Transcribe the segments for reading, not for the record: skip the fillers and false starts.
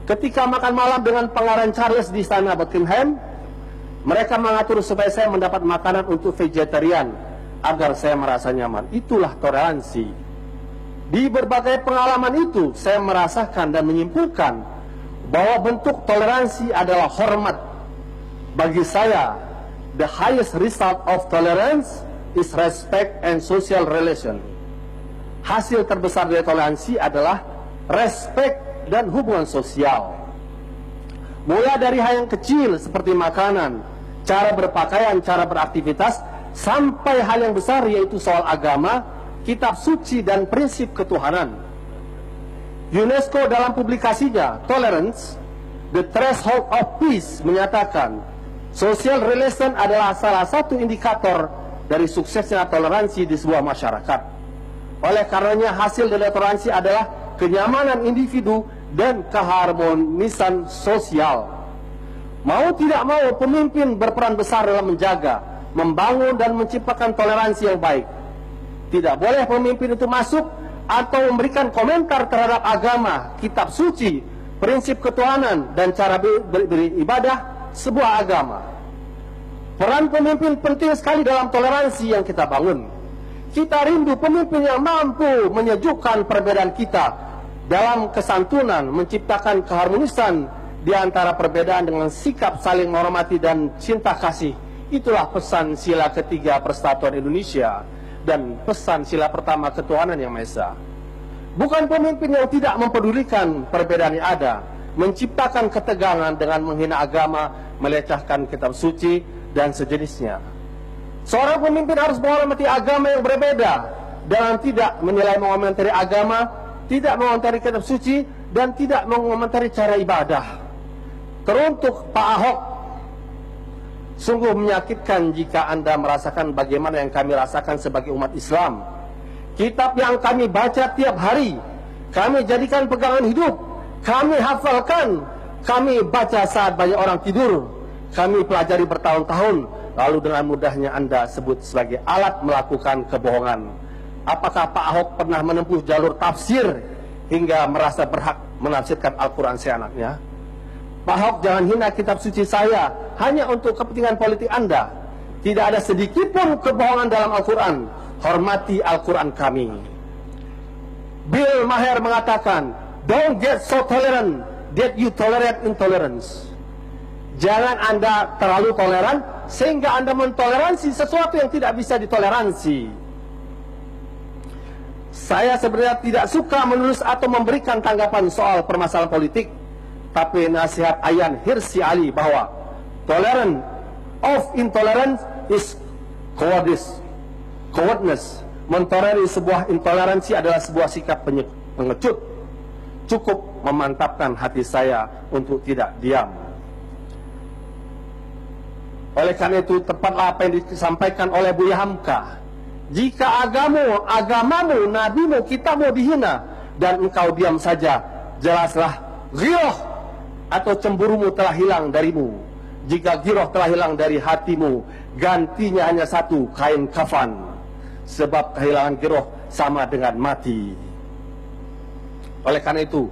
Ketika makan malam dengan Pangeran Charles di istana Buckingham, mereka mengatur supaya saya mendapat makanan untuk vegetarian agar saya merasa nyaman. Itulah toleransi. Di berbagai pengalaman itu, saya merasakan dan menyimpulkan bahwa bentuk toleransi adalah hormat. Bagi saya, the highest result of tolerance is respect and social relation. Hasil terbesar dari toleransi adalah respect dan hubungan sosial. Mulai dari hal yang kecil seperti makanan, cara berpakaian, cara beraktivitas, sampai hal yang besar yaitu soal agama, kitab suci dan prinsip ketuhanan. UNESCO dalam publikasinya Tolerance, The Threshold of Peace menyatakan social relation adalah salah satu indikator dari suksesnya toleransi di sebuah masyarakat. Oleh karenanya hasil dari toleransi adalah kenyamanan individu dan keharmonisan sosial. Mau tidak mau, pemimpin berperan besar dalam menjaga, membangun dan menciptakan toleransi yang baik. Tidak boleh pemimpin itu masuk atau memberikan komentar terhadap agama, kitab suci, prinsip ketuhanan, dan cara beribadah sebuah agama. Peran pemimpin penting sekali dalam toleransi yang kita bangun. Kita rindu pemimpin yang mampu menyejukkan perbedaan kita dalam kesantunan, menciptakan keharmonisan di antara perbedaan dengan sikap saling menghormati dan cinta kasih. Itulah pesan sila ketiga Persatuan Indonesia dan pesan sila pertama ketuhanan yang Maha Esa. Bukan pemimpin yang tidak mempedulikan perbedaan yang ada, menciptakan ketegangan dengan menghina agama, melecehkan kitab suci dan sejenisnya. Seorang pemimpin harus menghormati agama yang berbeda dan tidak menilai mengomentari agama, tidak mengomentari kitab suci, dan tidak mengomentari cara ibadah. Teruntuk Pak Ahok, sungguh menyakitkan jika Anda merasakan bagaimana yang kami rasakan sebagai umat Islam. Kitab yang kami baca tiap hari, kami jadikan pegangan hidup, kami hafalkan, kami baca saat banyak orang tidur, kami pelajari bertahun-tahun, lalu dengan mudahnya Anda sebut sebagai alat melakukan kebohongan. Apakah Pak Ahok pernah menempuh jalur tafsir hingga merasa berhak menafsirkan Al-Quran seenaknya? Pak Ahok, jangan hina kitab suci saya hanya untuk kepentingan politik Anda. Tidak ada sedikit pun kebohongan dalam Al-Quran. Hormati Al-Quran kami. Bill Maher mengatakan, don't get so tolerant that you tolerate intolerance. Jangan Anda terlalu toleran sehingga Anda mentoleransi sesuatu yang tidak bisa ditoleransi. Saya sebenarnya tidak suka menulis atau memberikan tanggapan soal permasalahan politik, tapi nasihat Ayaan Hirsi Ali bahwa tolerance of intolerance is cowardness. Mentolerir sebuah intoleransi adalah sebuah sikap pengecut. Cukup memantapkan hati saya untuk tidak diam. Oleh karena itu, tepatlah apa yang disampaikan oleh Buya Hamka. Jika agamamu, nabimu, kitabmu dihina dan engkau diam saja, jelaslah ghirah atau cemburumu telah hilang darimu. Jika ghirah telah hilang dari hatimu, gantinya hanya satu, kain kafan. Sebab kehilangan ghirah sama dengan mati. Oleh karena itu,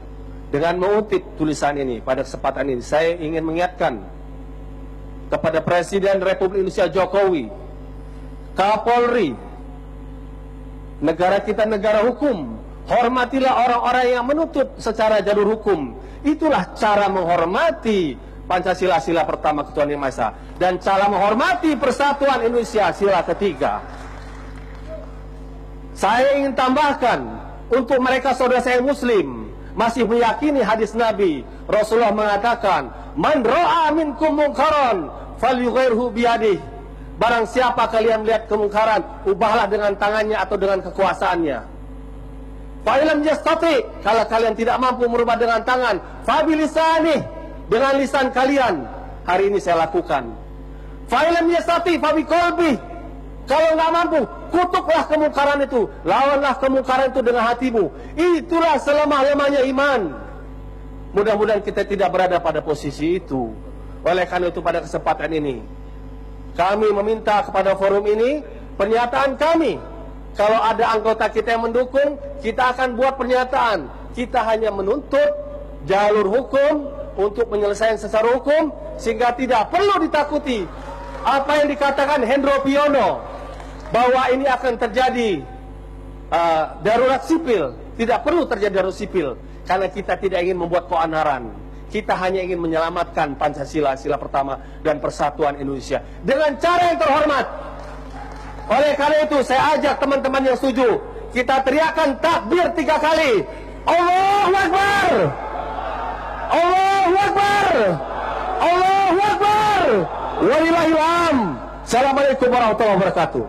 dengan mengutip tulisan ini pada kesempatan ini, saya ingin mengingatkan kepada Presiden Republik Indonesia Jokowi, Kapolri, negara kita negara hukum, hormatilah orang-orang yang menuntut secara jalur hukum. Itulah cara menghormati Pancasila sila pertama ketuhanan yang Maha Esa, dan cara menghormati Persatuan Indonesia sila ketiga. Saya ingin tambahkan untuk mereka saudara saya Muslim masih meyakini hadis Nabi. Rasulullah mengatakan, man ra'a minkum munkaran falyughairhu biyadihi. Barang siapa kalian melihat kemungkaran, ubahlah dengan tangannya atau dengan kekuasaannya. Fa illam yastati, kalau kalian tidak mampu merubah dengan tangan, fa bilisanih, dengan lisan kalian. Hari ini saya lakukan. Fa illam yastati fa biqalbi, kalau nggak mampu, kutuklah kemungkaran itu, lawanlah kemungkaran itu dengan hatimu. Itulah selemah-lemahnya iman. Mudah-mudahan kita tidak berada pada posisi itu. Oleh karena itu pada kesempatan ini, kami meminta kepada forum ini pernyataan kami. Kalau ada anggota kita yang mendukung, kita akan buat pernyataan. Kita hanya menuntut jalur hukum untuk penyelesaian secara hukum, sehingga tidak perlu ditakuti apa yang dikatakan Hendro Priyono bahwa ini akan terjadi darurat sipil. Tidak perlu terjadi darurat sipil, karena kita tidak ingin membuat keonaran. Kita hanya ingin menyelamatkan Pancasila, sila pertama, dan persatuan Indonesia dengan cara yang terhormat. Oleh karena itu, saya ajak teman-teman yang setuju, kita teriakkan takbir 3 kali. Allahu Akbar! Allahu Akbar! Allahu Akbar! Walillahil hamd. Assalamualaikum warahmatullahi wabarakatuh.